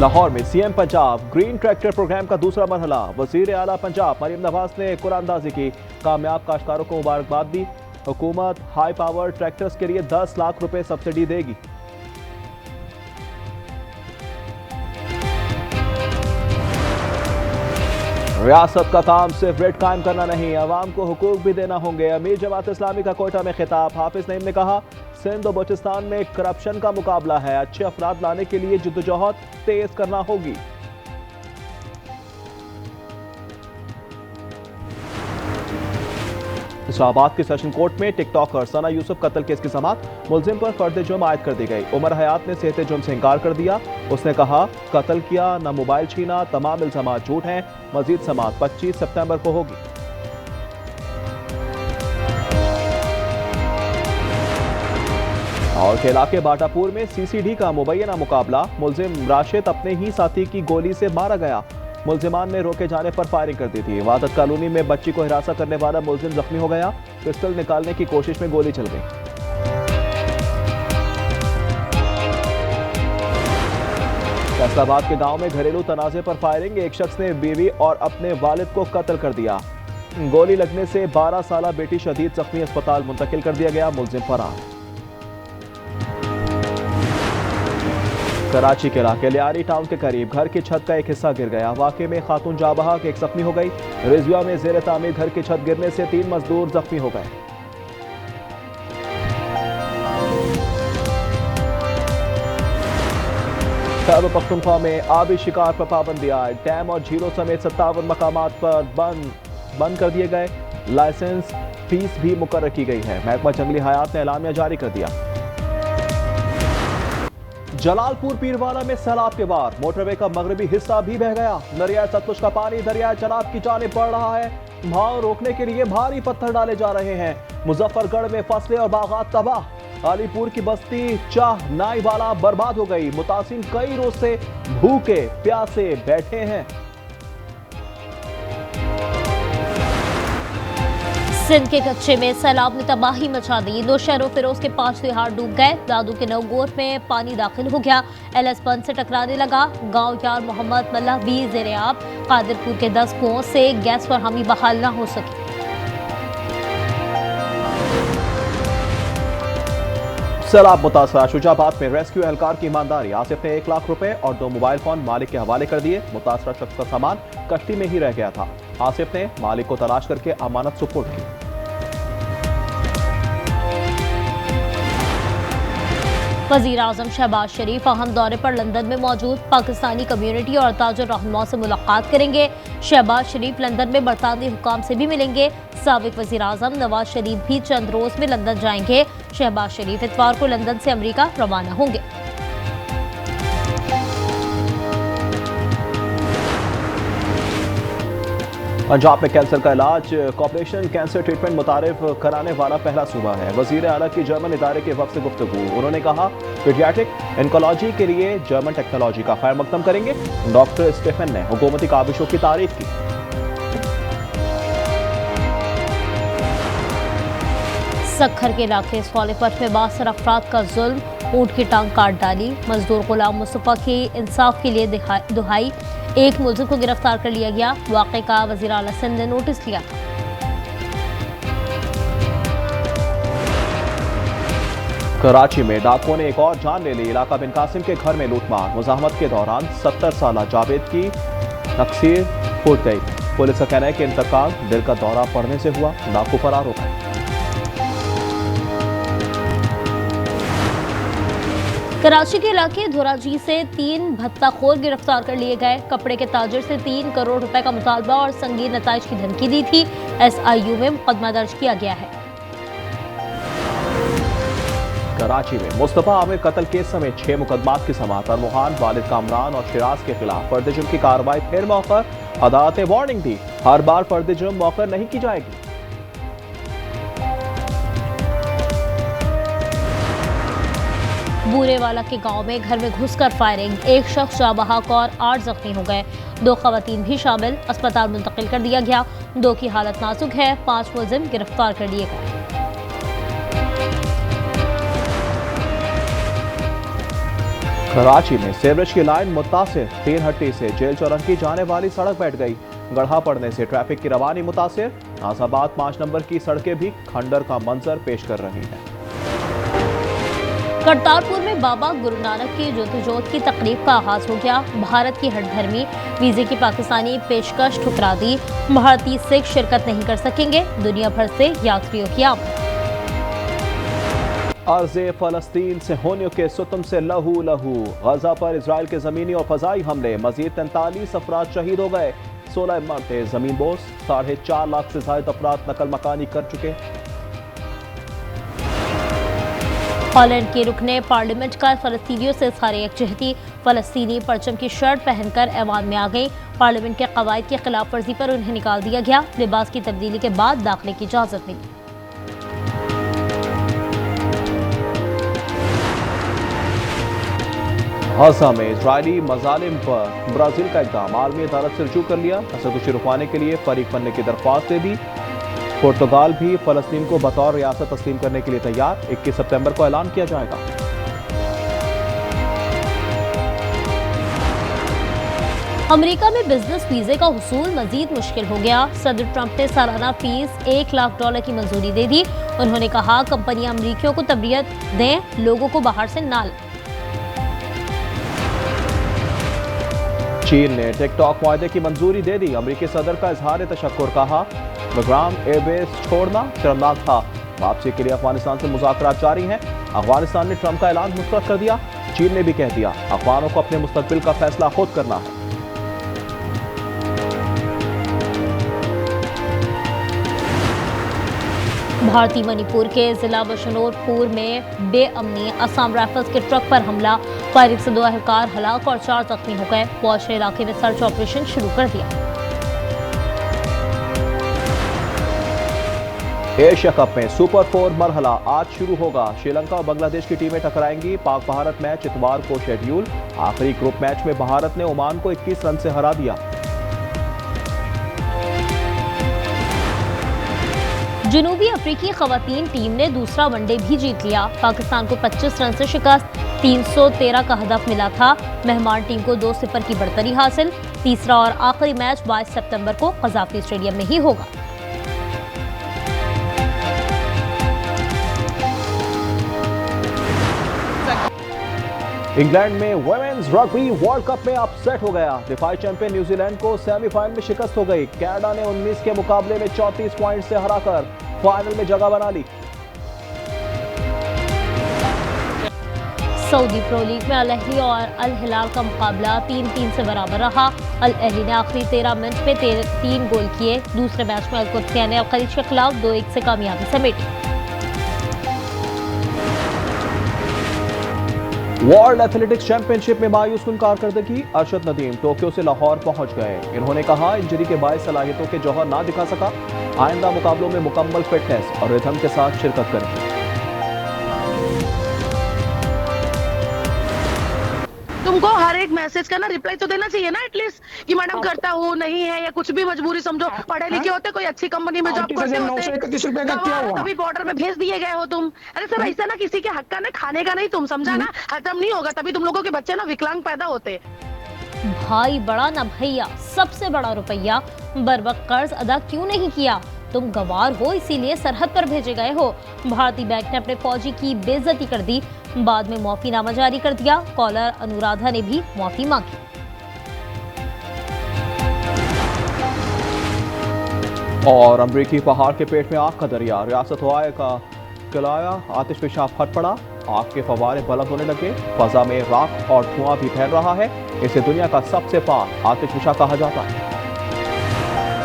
लाहौर में CM Punjab green tractor program का दूसरा मरहला। वजीर आला पंजाब मरियम नवाज ने कुरानंदाजी की, कामयाब काश्तकारों को मुबारकबाद दी। हुकूमत हाई पावर ट्रैक्टर्स के लिए 10 लाख रुपए सब्सिडी देगी। रियासत का काम सिर्फ रेट कायम करना नहीं, अवाम को हुकूक भी देना होंगे। अमीर जमात इस्लामी का कोयटा में खिताब। हाफिज नईम ने कहा, सिंध और बलूचिस्तान में करप्शन का मुकाबला है, अच्छे अफराद लाने के लिए जद्दोजहद तेज करना होगी। इस्लामाबाद के सेशन कोर्ट में टिकटॉकर सना यूसुफ कत्ल केस की समाअत। मुलजिम पर फर्द जुर्म आयद कर दी गई। उमर हयात ने सेहत जुर्म से इनकार कर दिया। उसने कहा, कत्ल किया न मोबाइल छीना, तमाम इल्जामात झूठ हैं। मजीद समाअत 25 सितंबर को होगी। और के इलाके बाटापुर में सीसीडी का मुबैना मुकाबला। मुलजिम राशिद अपने ही साथी की गोली से मारा गया। मुलजिमान ने रोके जाने पर फायरिंग कर दी थी। वादत कॉलोनी में बच्ची को हिरासत करने वाला मुलजिम जख्मी हो गया। पिस्टल निकालने की कोशिश में गोली चल गई। फैसलाबाद के गांव में घरेलू तनाजे पर फायरिंग। एक शख्स ने बीवी और अपने वालिद को कत्ल कर दिया। गोली लगने से 12 साला बेटी शदीद जख्मी, अस्पताल मुंतकिल कर दिया गया। मुलजिम फरार। कराची के इलाके लियारी टाउन के करीब घर की छत का एक हिस्सा गिर गया। वाकये में खातून जाँ बहक, एक जख्मी हो गई। रिजविया में जेर तामीर घर की छत गिरने से 3 मजदूर जख्मी हो गए। खैबर पख्तूनख्वा में आबी शिकार पर पाबंदी आए। डैम और झीलों समेत 57 मकामात पर बंद कर दिए गए। लाइसेंस फीस भी मुकर्रर की गई है। महकमा जंगली हयात ने एलामिया जारी कर दिया। जलालपुर पीरवाला में सैलाब के बाद मोटरवे का मगरबी हिस्सा भी बह गया। दरिया सतलुज का पानी दरिया चनाब की जानिब बढ़ रहा है। भाव रोकने के लिए भारी पत्थर डाले जा रहे हैं। मुजफ्फरगढ़ में फसलें और बागात तबाह। अलीपुर की बस्ती चाह नाई वाला बर्बाद हो गई। मुतासिर कई रोज से भूखे प्यासे बैठे हैं। सिंध के कच्चे में सैलाब ने तबाही मचा दी। 2 शहरों फिरोज के 5 तिहाड़ डूब गए। दादू के नवगोर में पानी दाखिल हो गया। LS बंद से टकराने लगा। गांव यार मोहम्मद मल्ला भी ज़ेरे-आब। कादिरपुर के 10 कुओं से गैस फरहमी बहाल न हो सकी। सैलाब मुतासरा शुजाबाद में रेस्क्यू एहलकार की ईमानदारी। आसिफ ने 1 लाख रुपए और 2 मोबाइल फोन मालिक के हवाले कर दिए। मुतासरा शख्स का सामान कश्ती में ही रह गया था। आसिफ ने मालिक को तलाश करके अमानत सुपुर्द की। वज़ीर आज़म शहबाज शरीफ अहम दौरे पर लंदन में मौजूद। पाकिस्तानी कम्युनिटी और ताजुर रहनुमाओं से मुलाकात करेंगे। शहबाज शरीफ लंदन में बरतानवी हुकाम से भी मिलेंगे। साबिक वज़ीर आज़म नवाज शरीफ भी चंद रोज में लंदन जाएंगे। शहबाज शरीफ इतवार को लंदन से अमेरिका रवाना होंगे। पंजाब में कैंसर का इलाज। कॉर्पोरेशन कैंसर ट्रीटमेंट मुतारिफ कराने वाला पहला सूबा है। वजीर आला की जर्मन इदारे के वक्त से गुफ्तगू। उन्होंने कहा, पीडियाट्रिक इनकोलॉजी के लिए जर्मन टेक्नोलॉजी का खैर मकदम करेंगे। डॉक्टर स्टेफन ने हुकूमती काबिशों की तारीफ की। सक्खर के इलाके सोनीपत में 62 अफराद का जुल्म। ऊंट की टांग काट डाली। मजदूर गुलाम मुस्तफा की इंसाफ के लिए दुहाई। एक मुलजिम को गिरफ्तार कर लिया गया। वाक़े का वज़ीर आला सिंध ने नोटिस लिया। कराची में डाकुओं ने एक और जान ले ली। इलाका बिन कासिम के घर में लूटमार। मुज़ाहमत के दौरान 70 साला जावेद की नक्सीर फूट गई। पुलिस का कहना है कि इंतकाल दिल का दौरा पड़ने से हुआ। डाकू फरार हो गए। कराची के इलाके धोराजी से 3 भत्ताखोर गिरफ्तार कर लिए गए। कपड़े के ताजर से 3 करोड़ रुपए का मुतालबा और संगीन नताइज की धमकी दी थी। SIU में मुकदमा दर्ज किया गया है। कराची में मुस्तफा आमिर कत्ल केस समेत 6 मुकदमात की समाअत। अरमुहान, वालिद कामरान और शिराज के खिलाफ फर्द जुर्म की कार्रवाई फिर मौखर। अदालत ने वार्निंग दी, हर बार फर्द जुर्म मौखर नहीं की जाएगी। बूरेवाला के गांव में घर में घुसकर फायरिंग। एक शख्स जाँ बहक और 8 जख्मी हो गए। 2 खवातीन भी शामिल, अस्पताल मुंतकिल कर दिया गया। 2 की हालत नाजुक है। 5 मुलजिम गिरफ्तार कर लिए गए। कराची में सीवरेज की लाइन मुतासिर, 3 हट्टी से जेल चौरंगी जाने वाली सड़क बैठ गई। गड्ढा पड़ने से ट्रैफिक की रवानी मुतासिर। नाजाबाद 5 नंबर की सड़कें भी खंडर का मंजर पेश कर रही हैं। करतारपुर में बाबा गुरु नानक की ज्योतिर्जोत की तकरीब का आगाज हो गया। भारत की हठधर्मी वीजे की पाकिस्तानी पेशकश ठुकरा दी। भारतीय सिख शिरकत नहीं कर सकेंगे। दुनिया भर से यात्रियों की आमद। अर्ज़े फ़लस्तीन से होनियों के सुतम से लहू लहू। गजा पर इजराइल के ज़मीनी और फ़ज़ाई हमले, मज़ीद 43 अफराद शहीद हो गए। 16 मरते ज़मीन बोस, 4.5 लाख से ज़ायद अफराद नकल मकानी कर चुके। हॉलैंड के रुकने पार्लियामेंट का फ़लस्तीनियों से इज़हार यकजहती। फ़लस्तीनी परचम की शर्ट पहनकर ऐवान में आ गई। पार्लियामेंट के कवायद की खिलाफ वर्जी पर उन्हें निकाल दिया गया। लिबास की तब्दीली के बाद दाखिले की इजाज़त मिली। गजा में इजरायली मजालिम पर ब्राज़ील का इक़दाम, आलमी अदालत से रुजू कर लिया। तशद्दुद रुकवाने के लिए फरीक बनने की दरख्वास्त दे दी। पुर्तगाल भी फ़लस्तीन को बतौर रियासत तस्लीम करने के लिए तैयार। 21 सितंबर को ऐलान किया जाएगा। अमेरिका में बिजनेस वीजे का हुसूल मजीद मुश्किल हो गया। सदर ट्रंप ने सालाना फीस $1 लाख की मंजूरी दे दी। उन्होंने कहा कंपनियां अमरीकियों को तबरियत दें, लोगों को बाहर से ना लाएं। चीन ने टिकटॉक मुआहदे की मंजूरी दे दी। अमरीकी सदर का इजहार तशक्कुर, कहा बग्राम एयरबेस छोड़ना शर्मनाक था। वापसी के लिए अफगानिस्तान से मुज़ाकरात जारी हैं। अफगानिस्तान ने ट्रंप का ऐलान मुस्तरद कर दिया। चीन ने भी कह दिया अफगानों को अपने मुस्तकबिल का फैसला खुद करना है। भारतीय मणिपुर के जिला बशनौरपुर में बेअमनी, असम राइफल्स के ट्रक पर हमला, फायरिंग से 2 अहलकार हलाक और 4 जख्मी हो गए। पहुंचने इलाके में सर्च ऑपरेशन शुरू कर दिया। एशिया कप में सुपर 4 मरहला आज शुरू होगा। श्रीलंका और बांग्लादेश की टीमें टकराएंगी। पाक भारत मैच इतवार को शेड्यूल। आखिरी ग्रुप मैच में भारत ने ओमान को 21 रन से हरा दिया। जनूबी अफ्रीकी खवातीन टीम ने दूसरा वनडे भी जीत लिया। पाकिस्तान को 25 रन से शिकस्त, 313 का हदफ मिला था। मेहमान टीम को 2-0 की बढ़तरी हासिल। तीसरा और आखिरी मैच 22 सितंबर को कज़ाफी स्टेडियम में ही होगा। इंग्लैंड में वुमेन्स रग्बी वर्ल्ड कप में अपसेट हो गया। दिफाई चैंपियन न्यूजीलैंड को सेमीफाइनल में शिकस्त हो गई। कनाडा ने 19 के मुकाबले में 34 पॉइंट से हराकर फाइनल में जगह बना ली। सऊदी प्रो लीग में अल अहली और अल हिलाल का मुकाबला 3-3 से बराबर रहा। अल अहली ने आखिरी 13 मिनट में 3 गोल किए। दूसरे मैच में अल कुद्सिया ने अल खलीज के खिलाफ 2-1 से कामयाबी समेटी। वर्ल्ड एथलेटिक्स चैंपियनशिप में मायूस कुन कारकर्दगी। अरशद नदीम टोक्यो से लाहौर पहुंच गए। इन्होंने कहा इंजरी के बायस सलाहियतों के जौहर ना दिखा सका। आइंदा मुकाबलों में मुकम्मल फिटनेस और रिदम के साथ शिरकत करेंगे। तुमको हर एक मैसेज का ना रिप्लाई तो देना चाहिए ना एटलीस्ट, कि मैडम करता हूँ, नहीं है, या कुछ भी मजबूरी समझो। पढ़े लिखे होते, कोई अच्छी कंपनी में जॉब करते होते, तभी बॉर्डर में भेज दिए गए हो तुम। अरे सर ऐसा ना किसी के हक का ना, खाने का नहीं, तुम समझा ना, हजम नहीं होगा, तभी तुम लोगों के बच्चे ना विकलांग पैदा होते। भाई बड़ा ना भैया, सबसे बड़ा रुपया, बरवक्त कर्ज अदा क्यों नहीं किया? तुम गवार हो, इसीलिए सरहद पर भेजे गए हो। भारतीय बैंक ने अपने फौजी की बेइज्जती कर दी, बाद में माफीनामा जारी कर दिया। कॉलर अनुराधा ने भी माफी मांगी। और अमरीकी पहाड़ के पेट में आग का दरिया, रियासत हवाई का किलाया आतिश पेशाब फट पड़ा। आग के फवारे बुलंद होने लगे। फजा में राख और धुआं भी फैल रहा है। इसे दुनिया का सबसे पाक आतिशफिशा कहा जाता है।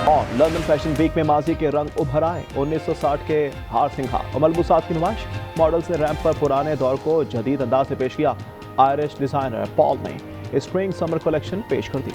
और लंदन फैशन वीक में माजी के रंग उभर आए। 1960 के हार सिंघा और मलबूसात की नुमाइश। मॉडल्स ने रैंप पर पुराने दौर को जदीद अंदाज से पेश किया। आयरिश डिजाइनर पॉल ने स्प्रिंग समर कलेक्शन पेश कर दी।